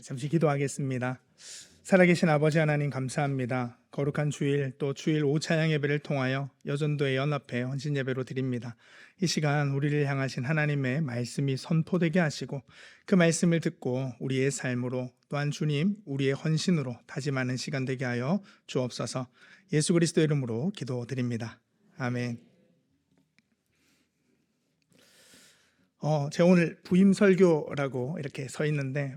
잠시 기도하겠습니다. 살아계신 아버지 하나님 감사합니다. 거룩한 주일 또 주일 오후 찬양 예배를 통하여 여전도의 연합회 헌신 예배로 드립니다. 이 시간 우리를 향하신 하나님의 말씀이 선포되게 하시고 그 말씀을 듣고 우리의 삶으로 또한 주님 우리의 헌신으로 다짐하는 시간 되게 하여 주옵소서. 예수 그리스도 이름으로 기도드립니다. 아멘. 제가 오늘 부임 설교라고 이렇게 서 있는데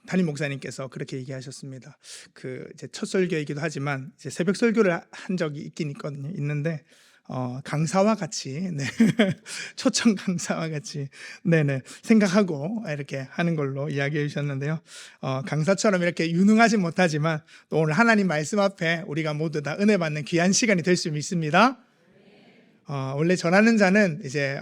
담임 목사님께서 그렇게 얘기하셨습니다. 이제 첫 설교이기도 하지만 이제 새벽 설교를 한 적이 있긴 있는데 강사와 같이 초청 강사와 같이 생각하고 이렇게 하는 걸로 이야기해 주셨는데요. 강사처럼 이렇게 유능하지 못하지만 또 오늘 하나님 말씀 앞에 우리가 모두 다 은혜 받는 귀한 시간이 될 수 믿습니다. 원래 전하는 자는 이제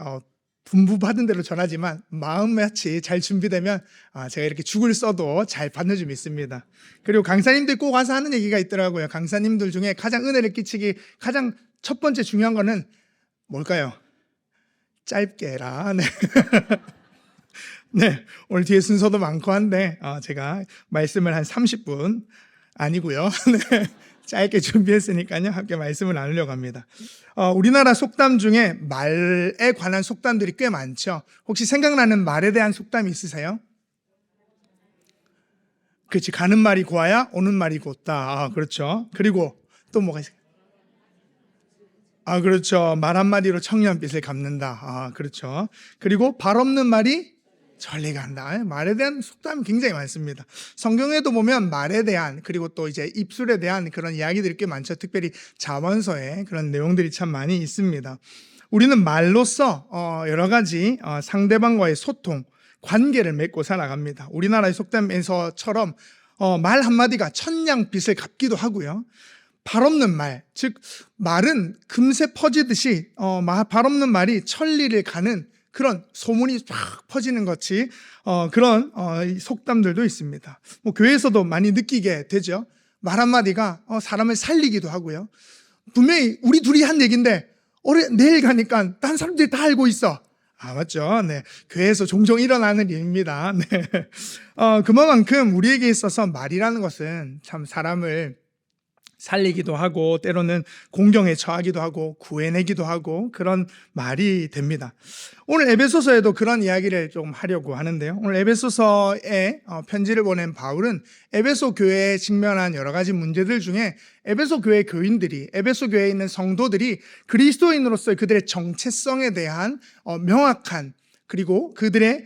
분부받은 대로 전하지만 마음같이 잘 준비되면 제가 이렇게 죽을 써도 잘 받는 줄 믿습니다. 그리고 강사님들 꼭 와서 하는 얘기가 있더라고요. 강사님들 중에 가장 은혜를 끼치기 가장 첫 번째 중요한 거는 뭘까요? 짧게 해라. 네, 오늘 뒤에 순서도 많고 한데 제가 말씀을 한 30분 아니고요. 짧게 준비했으니까요. 함께 말씀을 나누려고 합니다. 우리나라 속담 중에 말에 관한 속담들이 꽤 많죠. 혹시 생각나는 말에 대한 속담이 있으세요? 그렇지. 가는 말이 고와야 오는 말이 곧다. 그렇죠. 그리고 또 뭐가 있어요? 그렇죠. 말 한마디로 청년빛을 갚는다. 그렇죠. 그리고 발 없는 말이 전리 간다. 말에 대한 속담이 굉장히 많습니다. 성경에도 보면 말에 대한 그리고 또 이제 입술에 대한 그런 이야기들이 꽤 많죠. 특별히 잠언서에 그런 내용들이 참 많이 있습니다. 우리는 말로써 여러 가지 상대방과의 소통, 관계를 맺고 살아갑니다. 우리나라의 속담에서처럼 말 한마디가 천냥빚을 갚기도 하고요. 발 없는 말, 즉 말은 금세 퍼지듯이 발 없는 말이 천리를 가는 그런 소문이 쫙 퍼지는 것이 그런 속담들도 있습니다. 교회에서도 많이 느끼게 되죠. 말 한마디가 사람을 살리기도 하고요. 분명히 우리 둘이 한 얘기인데 내일 가니까 다른 사람들이 다 알고 있어. 맞죠? 네. 교회에서 종종 일어나는 일입니다. 네. 그만큼 우리에게 있어서 말이라는 것은 참 사람을 살리기도 하고 때로는 공경에 처하기도 하고 구해내기도 하고 그런 말이 됩니다. 오늘 에베소서에도 그런 이야기를 좀 하려고 하는데요. 오늘 에베소서에 편지를 보낸 바울은 에베소 교회에 직면한 여러 가지 문제들 중에 에베소 교회 교인들이 에베소 교회에 있는 성도들이 그리스도인으로서의 그들의 정체성에 대한 명확한 그리고 그들의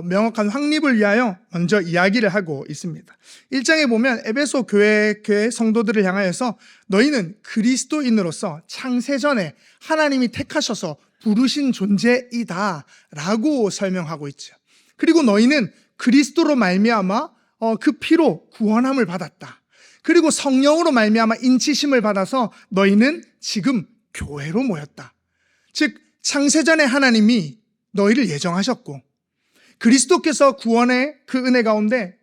명확한 확립을 위하여 먼저 이야기를 하고 있습니다. 1장에 보면 에베소 교회 성도들을 향하여서 너희는 그리스도인으로서 창세전에 하나님이 택하셔서 부르신 존재이다 라고 설명하고 있죠. 그리고 너희는 그리스도로 말미암아 그 피로 구원함을 받았다. 그리고 성령으로 말미암아 인치심을 받아서 너희는 지금 교회로 모였다. 즉 창세전에 하나님이 너희를 예정하셨고 그리스도께서 구원의 그 은혜 가운데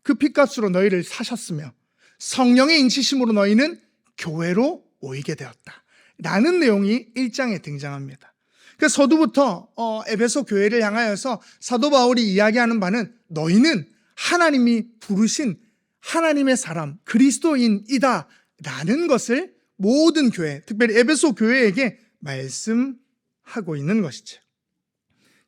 그 피값으로 너희를 사셨으며 성령의 인치심으로 너희는 교회로 모이게 되었다 라는 내용이 1장에 등장합니다. 그래서 서두부터 에베소 교회를 향하여서 사도 바울이 이야기하는 바는 너희는 하나님이 부르신 하나님의 사람 그리스도인이다 라는 것을 모든 교회 특별히 에베소 교회에게 말씀하고 있는 것이죠.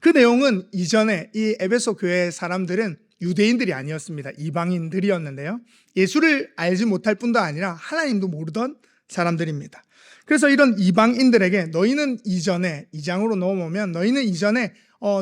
그 내용은 이전에 이 에베소 교회 사람들은 유대인들이 아니었습니다. 이방인들이었는데요. 예수를 알지 못할 뿐도 아니라 하나님도 모르던 사람들입니다. 그래서 이런 이방인들에게 너희는 이전에 2장으로 넘어오면 너희는 이전에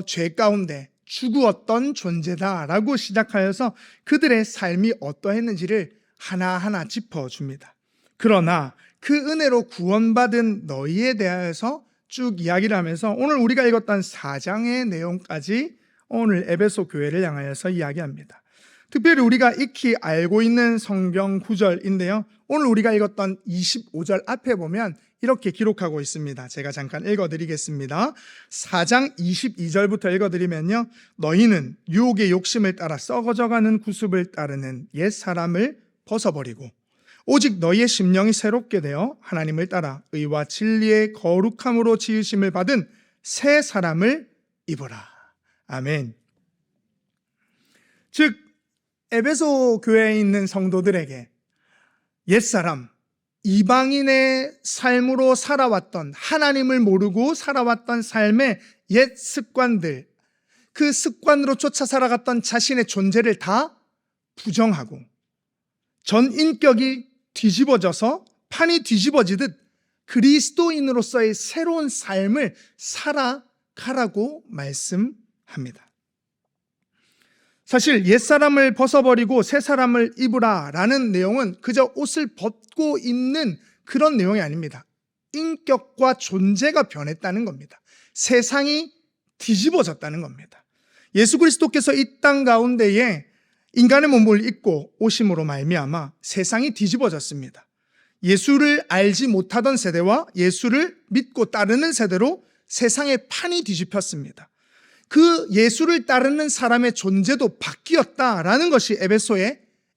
죄 가운데 죽었던 존재다라고 시작하여서 그들의 삶이 어떠했는지를 하나하나 짚어줍니다. 그러나 그 은혜로 구원받은 너희에 대하여서 쭉 이야기를 하면서 오늘 우리가 읽었던 4장의 내용까지 오늘 에베소 교회를 향하여서 이야기합니다. 특별히 우리가 익히 알고 있는 성경 구절인데요. 오늘 우리가 읽었던 25절 앞에 보면 이렇게 기록하고 있습니다. 제가 잠깐 읽어드리겠습니다. 4장 22절부터 읽어드리면요. 너희는 유혹의 욕심을 따라 썩어져가는 구습을 따르는 옛 사람을 벗어버리고 오직 너희의 심령이 새롭게 되어 하나님을 따라 의와 진리의 거룩함으로 지으심을 받은 새 사람을 입어라. 아멘. 즉 에베소 교회에 있는 성도들에게 옛사람, 이방인의 삶으로 살아왔던, 하나님을 모르고 살아왔던 삶의 옛 습관들, 그 습관으로 쫓아 살아갔던 자신의 존재를 다 부정하고 전 인격이 뒤집어져서 판이 뒤집어지듯 그리스도인으로서의 새로운 삶을 살아가라고 말씀합니다. 사실 옛사람을 벗어버리고 새사람을 입으라 라는 내용은 그저 옷을 벗고 입는 그런 내용이 아닙니다. 인격과 존재가 변했다는 겁니다. 세상이 뒤집어졌다는 겁니다. 예수 그리스도께서 이 땅 가운데에 인간의 몸을 입고 오심으로 말미암아 세상이 뒤집어졌습니다. 예수를 알지 못하던 세대와 예수를 믿고 따르는 세대로 세상의 판이 뒤집혔습니다. 그 예수를 따르는 사람의 존재도 바뀌었다라는 것이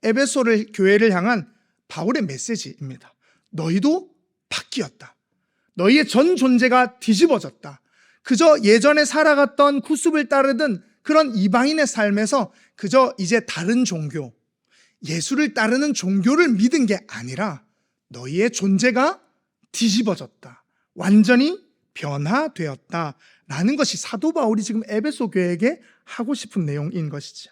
에베소를 교회를 향한 바울의 메시지입니다. 너희도 바뀌었다. 너희의 전 존재가 뒤집어졌다. 그저 예전에 살아갔던 구습을 따르던 그런 이방인의 삶에서 그저 이제 다른 종교, 예수를 따르는 종교를 믿은 게 아니라 너희의 존재가 뒤집어졌다. 완전히 변화되었다라는 것이 사도 바울이 지금 에베소 교회에게 하고 싶은 내용인 것이죠.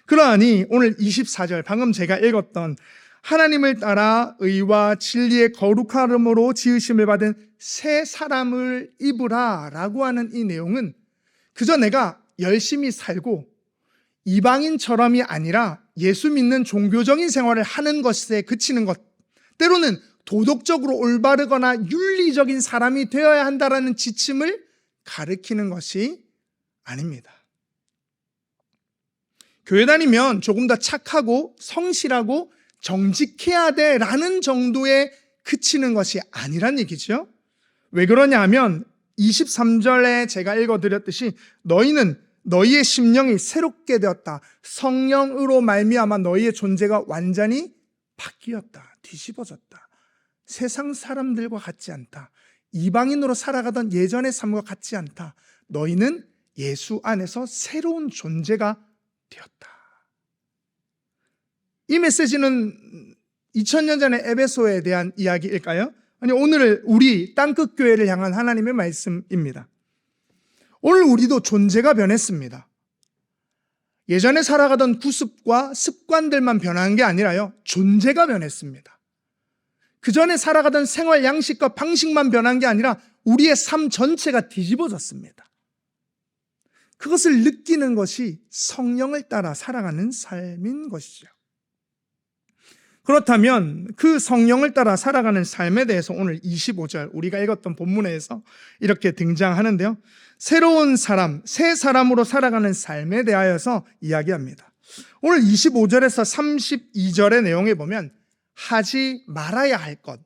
그러하니 오늘 24절 방금 제가 읽었던 하나님을 따라 의와 진리의 거룩함으로 지으심을 받은 새 사람을 입으라 라고 하는 이 내용은 그저 내가 열심히 살고 이방인처럼이 아니라 예수 믿는 종교적인 생활을 하는 것에 그치는 것, 때로는 도덕적으로 올바르거나 윤리적인 사람이 되어야 한다라는 지침을 가리키는 것이 아닙니다. 교회 다니면 조금 더 착하고 성실하고 정직해야 돼라는 정도에 그치는 것이 아니란 얘기죠. 왜 그러냐 하면 23절에 제가 읽어드렸듯이 너희는 너희의 심령이 새롭게 되었다. 성령으로 말미암아 너희의 존재가 완전히 바뀌었다. 뒤집어졌다. 세상 사람들과 같지 않다. 이방인으로 살아가던 예전의 삶과 같지 않다. 너희는 예수 안에서 새로운 존재가 되었다. 이 메시지는 2000년 전의 에베소에 대한 이야기일까요? 아니, 오늘 우리 땅끝 교회를 향한 하나님의 말씀입니다. 오늘 우리도 존재가 변했습니다. 예전에 살아가던 구습과 습관들만 변한 게 아니라요, 존재가 변했습니다. 그 전에 살아가던 생활 양식과 방식만 변한 게 아니라 우리의 삶 전체가 뒤집어졌습니다. 그것을 느끼는 것이 성령을 따라 살아가는 삶인 것이죠. 그렇다면 그 성령을 따라 살아가는 삶에 대해서 오늘 25절 우리가 읽었던 본문에서 이렇게 등장하는데요. 새로운 사람, 새 사람으로 살아가는 삶에 대하여서 이야기합니다. 오늘 25절에서 32절의 내용에 보면 하지 말아야 할 것,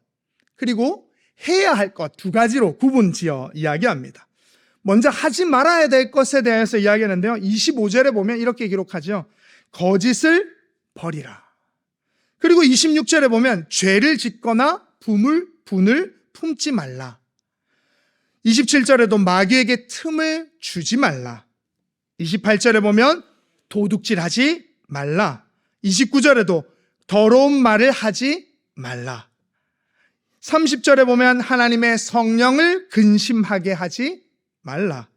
그리고 해야 할 것 두 가지로 구분지어 이야기합니다. 먼저 하지 말아야 될 것에 대해서 이야기하는데요. 25절에 보면 이렇게 기록하죠. 거짓을 버리라. 그리고 26절에 보면 죄를 짓거나 분을 품지 말라. 27절에도 마귀에게 틈을 주지 말라. 28절에 보면 도둑질하지 말라. 29절에도 더러운 말을 하지 말라. 30절에 보면 하나님의 성령을 근심하게 하지 말라.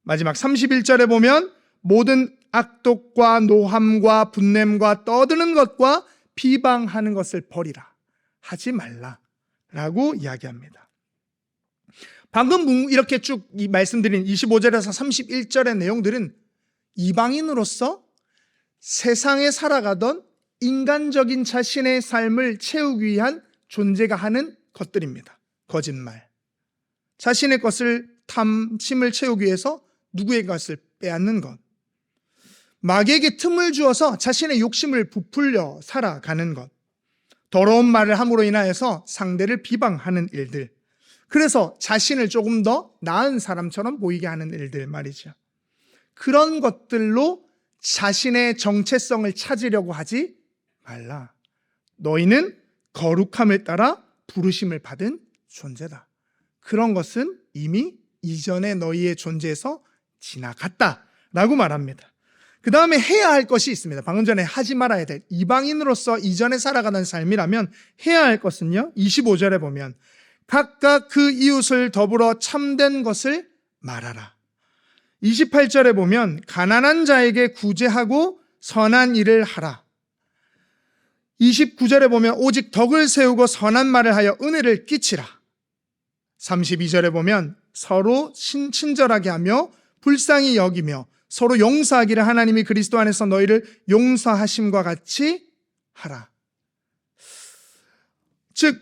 마지막 31절에 보면 모든 악독과 노함과 분냄과 떠드는 것과 비방하는 것을 버리라. 하지 말라. 라고 이야기합니다. 방금 이렇게 쭉 말씀드린 25절에서 31절의 내용들은 이방인으로서 세상에 살아가던 인간적인 자신의 삶을 채우기 위한 존재가 하는 것들입니다. 거짓말, 자신의 것을 탐심을 채우기 위해서 누구의 것을 빼앗는 것, 마귀에게 틈을 주어서 자신의 욕심을 부풀려 살아가는 것, 더러운 말을 함으로 인하여서 상대를 비방하는 일들, 그래서 자신을 조금 더 나은 사람처럼 보이게 하는 일들 말이죠. 그런 것들로 자신의 정체성을 찾으려고 하지 말라. 너희는 거룩함을 따라 부르심을 받은 존재다. 그런 것은 이미 이전의 너희의 존재에서 지나갔다라고 말합니다. 그 다음에 해야 할 것이 있습니다. 방금 전에 하지 말아야 될, 이방인으로서 이전에 살아가는 삶이라면 해야 할 것은요, 25절에 보면 각각 그 이웃을 더불어 참된 것을 말하라. 28절에 보면 가난한 자에게 구제하고 선한 일을 하라. 29절에 보면 오직 덕을 세우고 선한 말을 하여 은혜를 끼치라. 32절에 보면 서로 친절하게 하며 불쌍히 여기며 서로 용서하기를 하나님이 그리스도 안에서 너희를 용서하심과 같이 하라. 즉,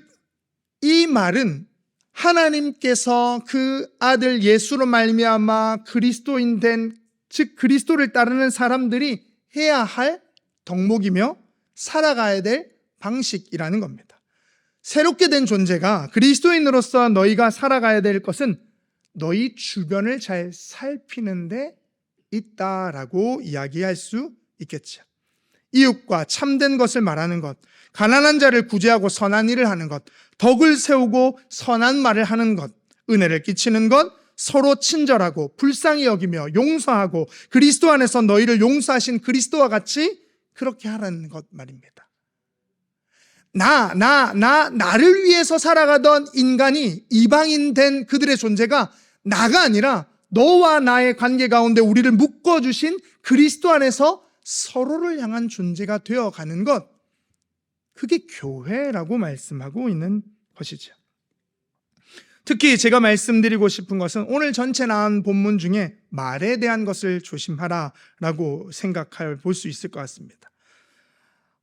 이 말은 하나님께서 그 아들 예수로 말미암아 그리스도인 된, 즉 그리스도를 따르는 사람들이 해야 할 덕목이며 살아가야 될 방식이라는 겁니다. 새롭게 된 존재가 그리스도인으로서 너희가 살아가야 될 것은 너희 주변을 잘 살피는 데 있다라고 이야기할 수 있겠죠. 이웃과 참된 것을 말하는 것, 가난한 자를 구제하고 선한 일을 하는 것, 덕을 세우고 선한 말을 하는 것, 은혜를 끼치는 것, 서로 친절하고 불쌍히 여기며 용서하고 그리스도 안에서 너희를 용서하신 그리스도와 같이 그렇게 하라는 것 말입니다. 나를 위해서 살아가던 인간이 이방인 된 그들의 존재가 나가 아니라 너와 나의 관계 가운데 우리를 묶어주신 그리스도 안에서 서로를 향한 존재가 되어가는 것, 그게 교회라고 말씀하고 있는 것이죠. 특히 제가 말씀드리고 싶은 것은 오늘 전체 나온 본문 중에 말에 대한 것을 조심하라라고 생각할 볼 수 있을 것 같습니다.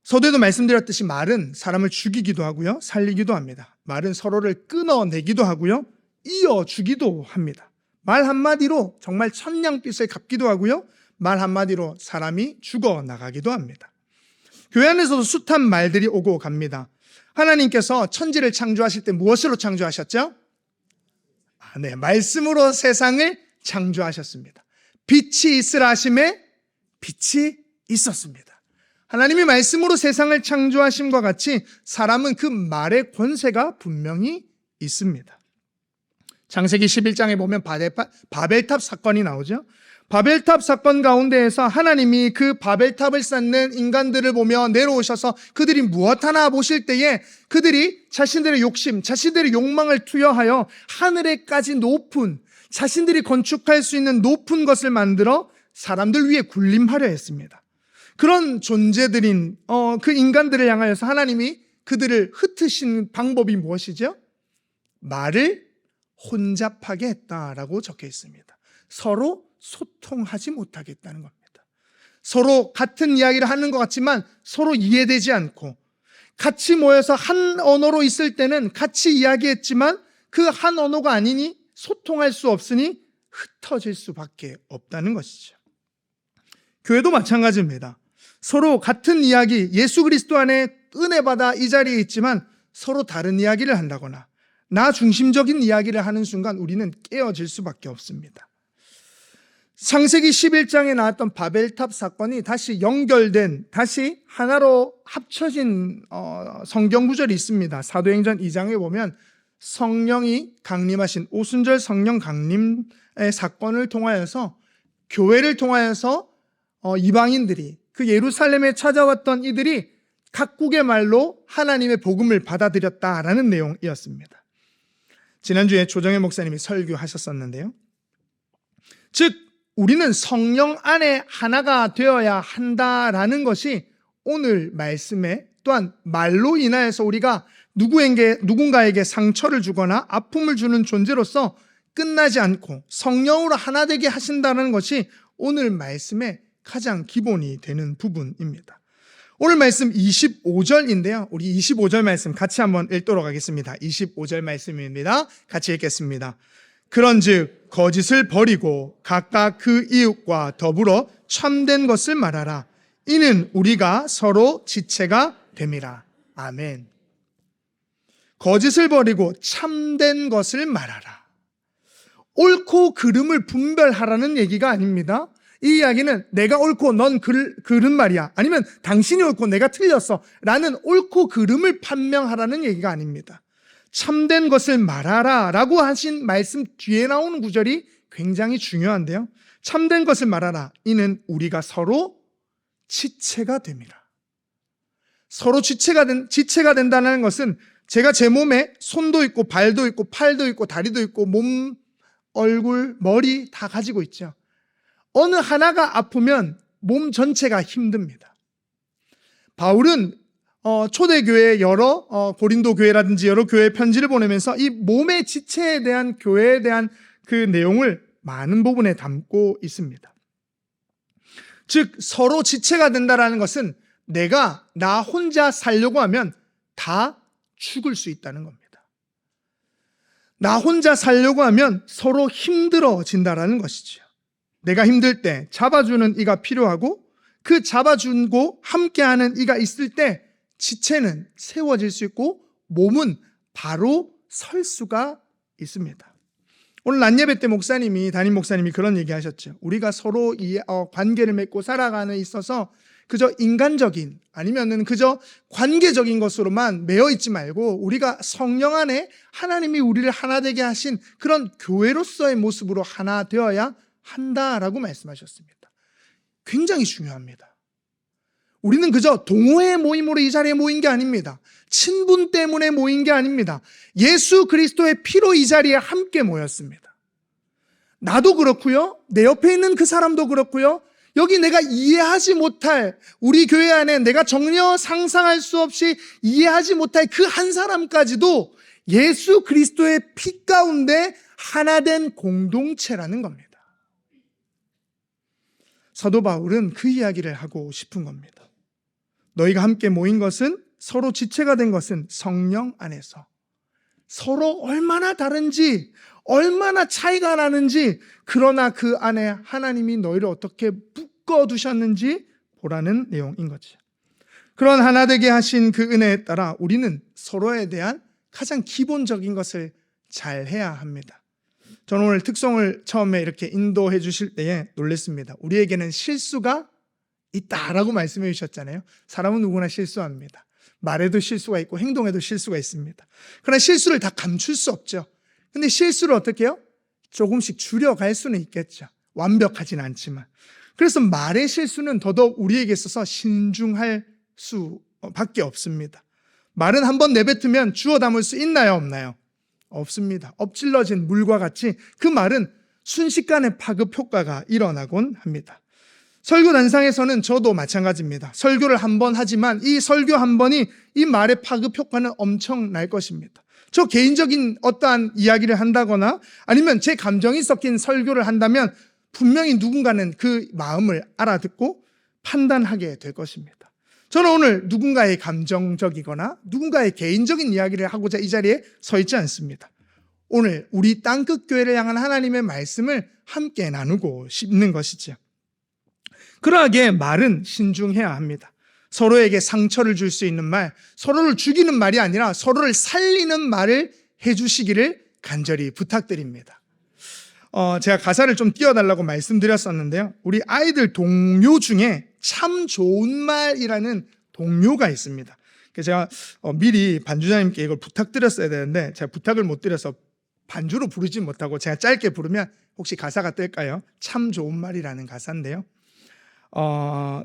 서두에도 말씀드렸듯이 말은 사람을 죽이기도 하고요, 살리기도 합니다. 말은 서로를 끊어내기도 하고요, 이어주기도 합니다. 말 한마디로 정말 천냥빚을 갚기도 하고요, 말 한마디로 사람이 죽어나가기도 합니다. 교회 안에서도 숱한 말들이 오고 갑니다. 하나님께서 천지를 창조하실 때 무엇으로 창조하셨죠? 네, 말씀으로 세상을 창조하셨습니다. 빛이 있으라 하심에 빛이 있었습니다. 하나님이 말씀으로 세상을 창조하심과 같이 사람은 그 말의 권세가 분명히 있습니다. 창세기 11장에 보면 바벨탑 사건이 나오죠. 바벨탑 사건 가운데에서 하나님이 그 바벨탑을 쌓는 인간들을 보며 내려오셔서 그들이 무엇 하나 보실 때에 그들이 자신들의 욕심, 자신들의 욕망을 투여하여 하늘에까지 높은, 자신들이 건축할 수 있는 높은 것을 만들어 사람들 위에 군림하려 했습니다. 그런 존재들인 그 인간들을 향하여서 하나님이 그들을 흩으신 방법이 무엇이죠? 말을 혼잡하게 했다라고 적혀 있습니다. 서로 소통하지 못하겠다는 겁니다. 서로 같은 이야기를 하는 것 같지만 서로 이해되지 않고, 같이 모여서 한 언어로 있을 때는 같이 이야기했지만 그 한 언어가 아니니 소통할 수 없으니 흩어질 수밖에 없다는 것이죠. 교회도 마찬가지입니다. 서로 같은 이야기, 예수 그리스도 안에 은혜 받아 이 자리에 있지만 서로 다른 이야기를 한다거나 나 중심적인 이야기를 하는 순간 우리는 깨어질 수밖에 없습니다. 창세기 11장에 나왔던 바벨탑 사건이 다시 연결된, 다시 하나로 합쳐진 성경 구절이 있습니다. 사도행전 2장에 보면 성령이 강림하신 오순절 성령 강림의 사건을 통하여서, 교회를 통하여서 이방인들이, 그 예루살렘에 찾아왔던 이들이 각국의 말로 하나님의 복음을 받아들였다라는 내용이었습니다. 지난주에 조정혜 목사님이 설교하셨었는데요. 즉 우리는 성령 안에 하나가 되어야 한다라는 것이 오늘 말씀에, 또한 말로 인하여서 우리가 누군가에게 상처를 주거나 아픔을 주는 존재로서 끝나지 않고 성령으로 하나 되게 하신다는 것이 오늘 말씀의 가장 기본이 되는 부분입니다. 오늘 말씀 25절인데요. 우리 25절 말씀 같이 한번 읽도록 하겠습니다. 25절 말씀입니다. 같이 읽겠습니다. 그런즉 거짓을 버리고 각각 그 이웃과 더불어 참된 것을 말하라. 이는 우리가 서로 지체가 됨이라. 아멘. 거짓을 버리고 참된 것을 말하라. 옳고 그름을 분별하라는 얘기가 아닙니다. 이 이야기는 내가 옳고 넌 그른 말이야, 아니면 당신이 옳고 내가 틀렸어 라는 옳고 그름을 판명하라는 얘기가 아닙니다. 참된 것을 말하라 라고 하신 말씀 뒤에 나오는 구절이 굉장히 중요한데요. 참된 것을 말하라. 이는 우리가 서로 지체가 됨이라. 서로 지체가 된다는 것은 제가 제 몸에 손도 있고 발도 있고 팔도 있고 다리도 있고 몸, 얼굴, 머리 다 가지고 있죠. 어느 하나가 아프면 몸 전체가 힘듭니다. 바울은 초대교회 여러 고린도 교회라든지 여러 교회에 편지를 보내면서 이 몸의 지체에 대한 교회에 대한 그 내용을 많은 부분에 담고 있습니다. 즉 서로 지체가 된다는 것은 내가 나 혼자 살려고 하면 다 죽을 수 있다는 겁니다. 나 혼자 살려고 하면 서로 힘들어진다는 것이죠. 내가 힘들 때 잡아주는 이가 필요하고 그 잡아주고 함께하는 이가 있을 때 지체는 세워질 수 있고 몸은 바로 설 수가 있습니다. 오늘 낮예배 때 담임 목사님이 그런 얘기 하셨죠. 우리가 서로 관계를 맺고 살아가는 데 있어서 그저 인간적인 아니면은 그저 관계적인 것으로만 매여 있지 말고 우리가 성령 안에 하나님이 우리를 하나 되게 하신 그런 교회로서의 모습으로 하나 되어야 한다라고 말씀하셨습니다. 굉장히 중요합니다. 우리는 그저 동호회 모임으로 이 자리에 모인 게 아닙니다. 친분 때문에 모인 게 아닙니다. 예수 그리스도의 피로 이 자리에 함께 모였습니다. 나도 그렇고요. 내 옆에 있는 그 사람도 그렇고요. 여기 내가 이해하지 못할 우리 교회 안에 내가 전혀 상상할 수 없이 이해하지 못할 그 한 사람까지도 예수 그리스도의 피 가운데 하나 된 공동체라는 겁니다. 사도 바울은 그 이야기를 하고 싶은 겁니다. 너희가 함께 모인 것은 서로 지체가 된 것은 성령 안에서 서로 얼마나 다른지 얼마나 차이가 나는지 그러나 그 안에 하나님이 너희를 어떻게 묶어두셨는지 보라는 내용인 거죠. 그런 하나 되게 하신 그 은혜에 따라 우리는 서로에 대한 가장 기본적인 것을 잘 해야 합니다. 저는 오늘 특성을 처음에 이렇게 인도해 주실 때에 놀랐습니다. 우리에게는 실수가 있다라고 말씀해 주셨잖아요. 사람은 누구나 실수합니다. 말에도 실수가 있고 행동에도 실수가 있습니다. 그러나 실수를 다 감출 수 없죠. 근데 실수를 어떻게 해요? 조금씩 줄여갈 수는 있겠죠. 완벽하진 않지만. 그래서 말의 실수는 더더욱 우리에게 있어서 신중할 수밖에 없습니다. 말은 한번 내뱉으면 주워 담을 수 있나요? 없나요? 없습니다. 엎질러진 물과 같이 그 말은 순식간에 파급 효과가 일어나곤 합니다. 설교 단상에서는 저도 마찬가지입니다. 설교를 한 번 하지만 이 설교 한 번이 이 말의 파급 효과는 엄청날 것입니다. 저 개인적인 어떠한 이야기를 한다거나 아니면 제 감정이 섞인 설교를 한다면 분명히 누군가는 그 마음을 알아듣고 판단하게 될 것입니다. 저는 오늘 누군가의 감정적이거나 누군가의 개인적인 이야기를 하고자 이 자리에 서 있지 않습니다. 오늘 우리 땅끝 교회를 향한 하나님의 말씀을 함께 나누고 싶는 것이죠. 그러하기에 말은 신중해야 합니다. 서로에게 상처를 줄 수 있는 말, 서로를 죽이는 말이 아니라 서로를 살리는 말을 해주시기를 간절히 부탁드립니다. 제가 가사를 좀 띄워달라고 말씀드렸었는데요. 우리 아이들 동요 중에 참 좋은 말이라는 동요가 있습니다. 그래서 제가 미리 반주자님께 이걸 부탁드렸어야 되는데 제가 부탁을 못 드려서 반주로 부르지 못하고 제가 짧게 부르면 혹시 가사가 뜰까요? 참 좋은 말이라는 가사인데요.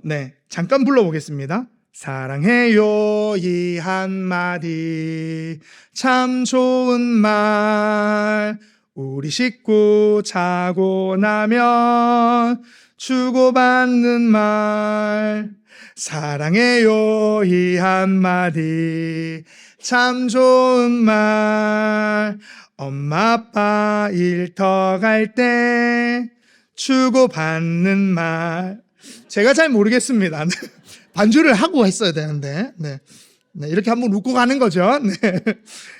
네, 잠깐 불러보겠습니다. 사랑해요 이 한마디 참 좋은 말 우리 식구 자고 나면 주고받는 말 사랑해요 이 한마디 참 좋은 말 엄마 아빠 일터 갈 때 주고받는 말 제가 잘 모르겠습니다. 반주를 하고 했어야 되는데 네, 이렇게 한번 웃고 가는 거죠. 네.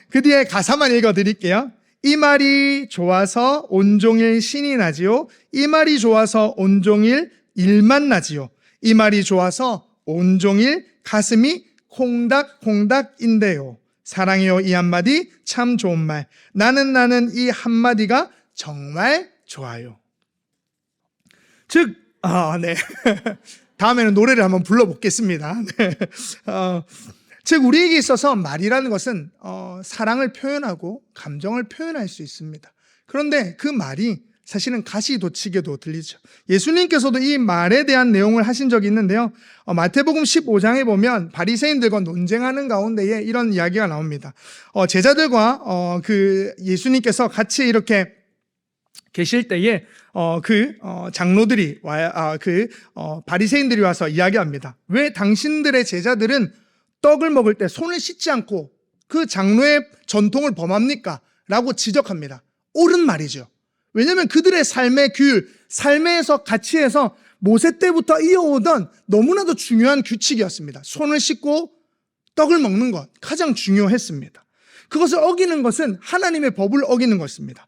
그 뒤에 가사만 읽어드릴게요. 이 말이 좋아서 온종일 신이 나지요. 이 말이 좋아서 온종일 일만 나지요. 이 말이 좋아서 온종일 가슴이 콩닥콩닥인데요. 사랑해요 이 한마디 참 좋은 말 나는 이 한마디가 정말 좋아요. 즉 네. 다음에는 노래를 한번 불러보겠습니다. 네. 즉 우리에게 있어서 말이라는 것은 사랑을 표현하고 감정을 표현할 수 있습니다. 그런데 그 말이 사실은 가시돋치게도 들리죠. 예수님께서도 이 말에 대한 내용을 하신 적이 있는데요. 마태복음 15장에 보면 바리새인들과 논쟁하는 가운데에 이런 이야기가 나옵니다. 제자들과 예수님께서 같이 이렇게 계실 때에 장로들이 바리새인들이 와서 이야기합니다. 왜 당신들의 제자들은 떡을 먹을 때 손을 씻지 않고 그 장로의 전통을 범합니까? 라고 지적합니다. 옳은 말이죠. 왜냐하면 그들의 삶의 규율, 삶에서 같이 해서 모세 때부터 이어오던 너무나도 중요한 규칙이었습니다. 손을 씻고 떡을 먹는 것 가장 중요했습니다. 그것을 어기는 것은 하나님의 법을 어기는 것입니다.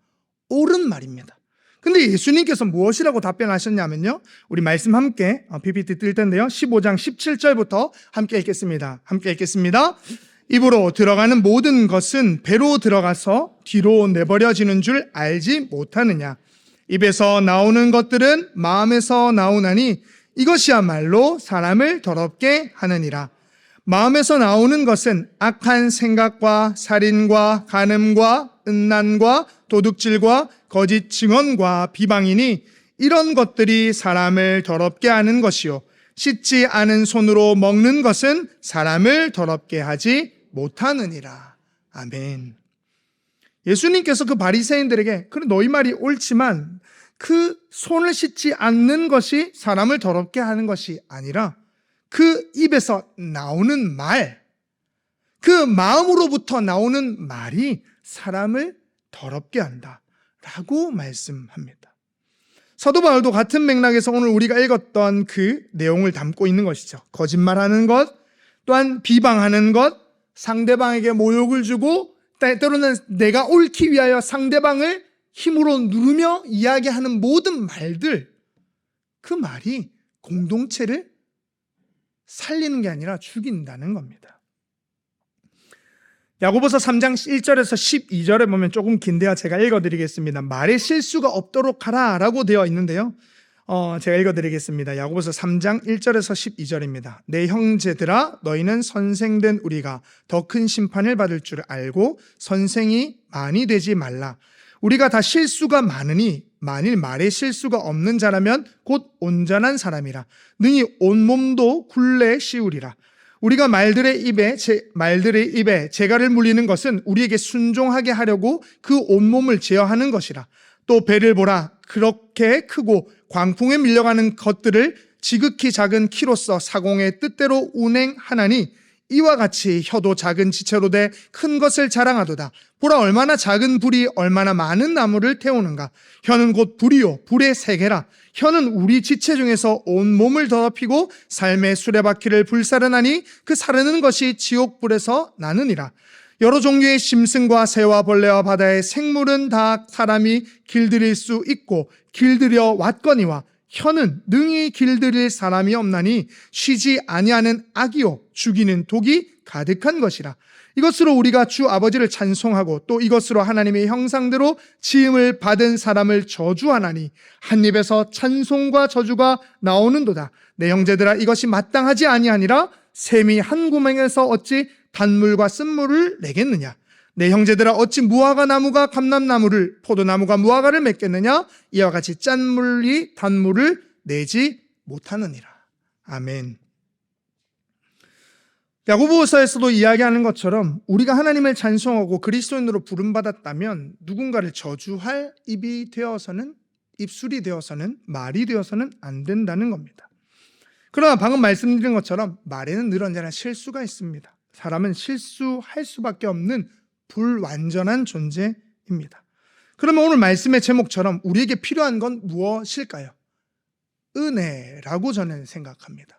옳은 말입니다. 근데 예수님께서 무엇이라고 답변하셨냐면요, 우리 말씀 함께 PPT 뜰 텐데요, 15장 17절부터 함께 읽겠습니다. 입으로 들어가는 모든 것은 배로 들어가서 뒤로 내버려지는 줄 알지 못하느냐. 입에서 나오는 것들은 마음에서 나오나니 이것이야말로 사람을 더럽게 하느니라. 마음에서 나오는 것은 악한 생각과 살인과 간음과 음란과 도둑질과 거짓 증언과 비방이니 이런 것들이 사람을 더럽게 하는 것이요, 씻지 않은 손으로 먹는 것은 사람을 더럽게 하지 못하느니라. 아멘. 예수님께서 그 바리새인들에게 그래 너희 말이 옳지만 그 손을 씻지 않는 것이 사람을 더럽게 하는 것이 아니라 그 입에서 나오는 말, 그 마음으로부터 나오는 말이 사람을 더럽게 한다 라고 말씀합니다. 사도 바울도 같은 맥락에서 오늘 우리가 읽었던 그 내용을 담고 있는 것이죠. 거짓말하는 것, 또한 비방하는 것, 상대방에게 모욕을 주고 때로는 내가 옳기 위하여 상대방을 힘으로 누르며 이야기하는 모든 말들, 그 말이 공동체를 살리는 게 아니라 죽인다는 겁니다. 야고보서 3장 1절에서 12절에 보면 조금 긴데요, 제가 읽어드리겠습니다. 말에 실수가 없도록 하라 라고 되어 있는데요, 제가 읽어드리겠습니다. 야고보서 3장 1절에서 12절입니다. 내 형제들아, 너희는 선생된 우리가 더 큰 심판을 받을 줄 알고 선생이 많이 되지 말라. 우리가 다 실수가 많으니 만일 말에 실수가 없는 자라면 곧 온전한 사람이라. 능히 온몸도 굴레 씌우리라. 우리가 말들의 입에 재갈을 물리는 것은 우리에게 순종하게 하려고 그 온몸을 제어하는 것이라. 또 배를 보라. 그렇게 크고 광풍에 밀려가는 것들을 지극히 작은 키로서 사공의 뜻대로 운행하나니 이와 같이 혀도 작은 지체로 돼 큰 것을 자랑하도다. 보라, 얼마나 작은 불이 얼마나 많은 나무를 태우는가. 혀는 곧 불이요 불의 세계라. 혀는 우리 지체 중에서 온 몸을 더럽히고 삶의 수레바퀴를 불사르나니 그 사르는 것이 지옥불에서 나느니라. 여러 종류의 짐승과 새와 벌레와 바다의 생물은 다 사람이 길들일 수 있고 길들여 왔거니와 혀는 능히 길들일 사람이 없나니 쉬지 아니하는 악이요 죽이는 독이 가득한 것이라. 이것으로 우리가 주 아버지를 찬송하고 또 이것으로 하나님의 형상대로 지음을 받은 사람을 저주하나니 한 입에서 찬송과 저주가 나오는도다. 내 형제들아, 이것이 마땅하지 아니하니라. 샘이 한 구멍에서 어찌 단물과 쓴물을 내겠느냐. 내 형제들아, 어찌 무화과 나무가 감람나무를, 포도나무가 무화과를 맺겠느냐. 이와 같이 짠물이 단물을 내지 못하느니라. 아멘. 야고보서에서도 이야기하는 것처럼 우리가 하나님을 찬송하고 그리스도인으로 부름받았다면 누군가를 저주할 입술이 되어서는 말이 되어서는 안 된다는 겁니다. 그러나 방금 말씀드린 것처럼 말에는 늘 언제나 실수가 있습니다. 사람은 실수할 수밖에 없는 불완전한 존재입니다. 그러면 오늘 말씀의 제목처럼 우리에게 필요한 건 무엇일까요? 은혜라고 저는 생각합니다.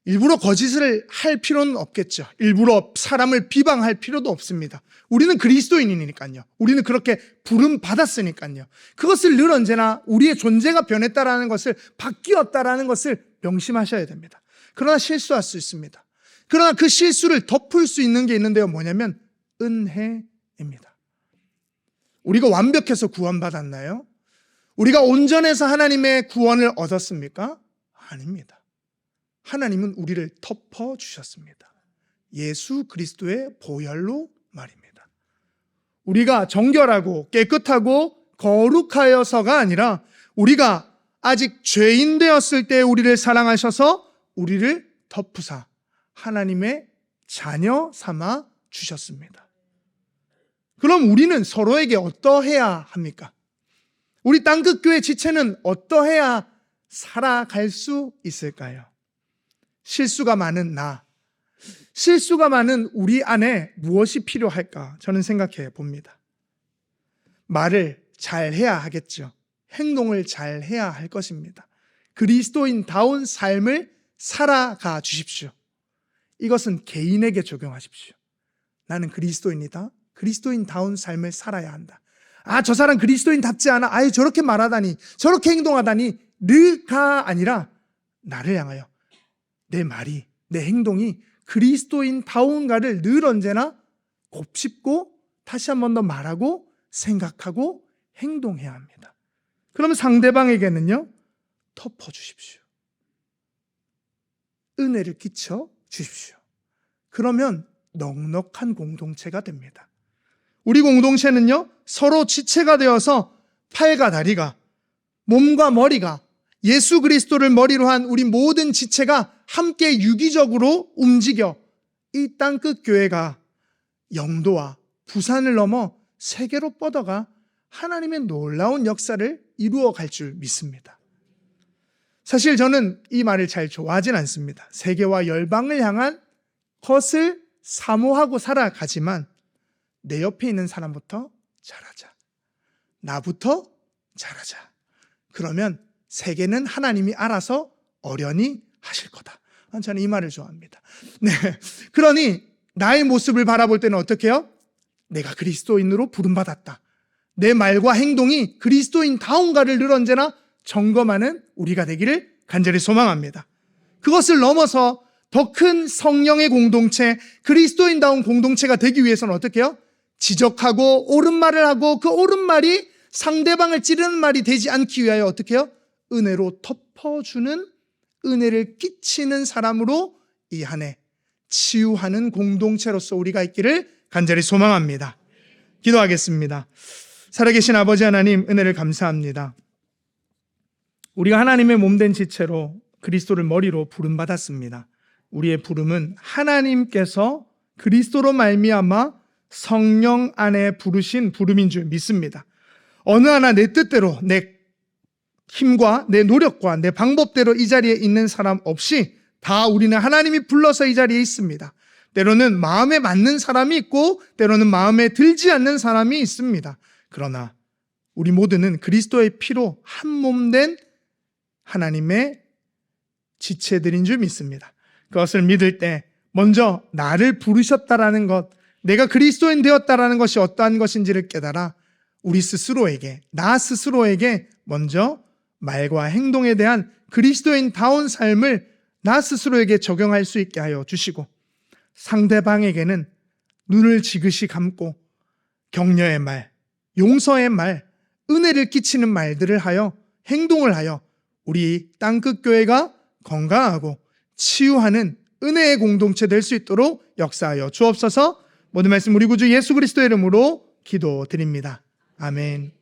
일부러 거짓을 할 필요는 없겠죠. 일부러 사람을 비방할 필요도 없습니다. 우리는 그리스도인이니까요. 우리는 그렇게 부름 받았으니까요. 그것을 늘 언제나 우리의 존재가 변했다라는 것을, 바뀌었다라는 것을 명심하셔야 됩니다. 그러나 실수할 수 있습니다. 그러나 그 실수를 덮을 수 있는 게 있는데요. 뭐냐면 은혜입니다. 우리가 완벽해서 구원받았나요? 우리가 온전해서 하나님의 구원을 얻었습니까? 아닙니다. 하나님은 우리를 덮어주셨습니다. 예수 그리스도의 보혈로 말입니다. 우리가 정결하고 깨끗하고 거룩하여서가 아니라 우리가 아직 죄인 되었을 때 우리를 사랑하셔서 우리를 덮으사 하나님의 자녀 삼아 주셨습니다. 그럼 우리는 서로에게 어떠해야 합니까? 우리 땅끝교회 지체는 어떠해야 살아갈 수 있을까요? 실수가 많은 나, 실수가 많은 우리 안에 무엇이 필요할까? 저는 생각해 봅니다. 말을 잘 해야 하겠죠. 행동을 잘 해야 할 것입니다. 그리스도인다운 삶을 살아가 주십시오. 이것은 개인에게 적용하십시오. 나는 그리스도인이다. 그리스도인다운 삶을 살아야 한다. 아, 저 사람 그리스도인답지 않아. 아유, 저렇게 말하다니, 저렇게 행동하다니. 르가 아니라 나를 향하여 내 말이, 내 행동이 그리스도인다운가를 늘 언제나 곱씹고 다시 한 번 더 말하고 생각하고 행동해야 합니다. 그럼 상대방에게는요, 덮어주십시오. 은혜를 끼쳐 주십시오. 그러면 넉넉한 공동체가 됩니다. 우리 공동체는요, 서로 지체가 되어서 팔과 다리가, 몸과 머리가 예수 그리스도를 머리로 한 우리 모든 지체가 함께 유기적으로 움직여 이 땅끝 교회가 영도와 부산을 넘어 세계로 뻗어가 하나님의 놀라운 역사를 이루어 갈 줄 믿습니다. 사실 저는 이 말을 잘 좋아하진 않습니다. 세계와 열방을 향한 것을 사모하고 살아가지만 내 옆에 있는 사람부터 잘하자. 나부터 잘하자. 그러면 세계는 하나님이 알아서 어련히 하실 거다. 저는 이 말을 좋아합니다. 네. 그러니 나의 모습을 바라볼 때는 어떻게 해요? 내가 그리스도인으로 부름받았다. 내 말과 행동이 그리스도인다운가를 늘 언제나 점검하는 우리가 되기를 간절히 소망합니다. 그것을 넘어서 더 큰 성령의 공동체, 그리스도인다운 공동체가 되기 위해서는 어떻게 해요? 지적하고 옳은 말을 하고 그 옳은 말이 상대방을 찌르는 말이 되지 않기 위하여 어떻게 해요? 은혜로 덮어주는, 은혜를 끼치는 사람으로 이 한 해 치유하는 공동체로서 우리가 있기를 간절히 소망합니다. 기도하겠습니다. 살아계신 아버지 하나님, 은혜를 감사합니다. 우리가 하나님의 몸된 지체로 그리스도를 머리로 부름받았습니다. 우리의 부름은 하나님께서 그리스도로 말미암아 성령 안에 부르신 부름인 줄 믿습니다. 어느 하나 내 뜻대로, 내 힘과 내 노력과 내 방법대로 이 자리에 있는 사람 없이 다 우리는 하나님이 불러서 이 자리에 있습니다. 때로는 마음에 맞는 사람이 있고 때로는 마음에 들지 않는 사람이 있습니다. 그러나 우리 모두는 그리스도의 피로 한 몸 된 하나님의 지체들인 줄 믿습니다. 그것을 믿을 때 먼저 나를 부르셨다라는 것, 내가 그리스도인 되었다라는 것이 어떠한 것인지를 깨달아 우리 스스로에게, 나 스스로에게 먼저 말과 행동에 대한 그리스도인다운 삶을 나 스스로에게 적용할 수 있게 하여 주시고, 상대방에게는 눈을 지그시 감고 격려의 말, 용서의 말, 은혜를 끼치는 말들을 하여 행동을 하여 우리 땅끝 교회가 건강하고 치유하는 은혜의 공동체 될 수 있도록 역사하여 주옵소서. 모든 말씀 우리 구주 예수 그리스도의 이름으로 기도드립니다. 아멘.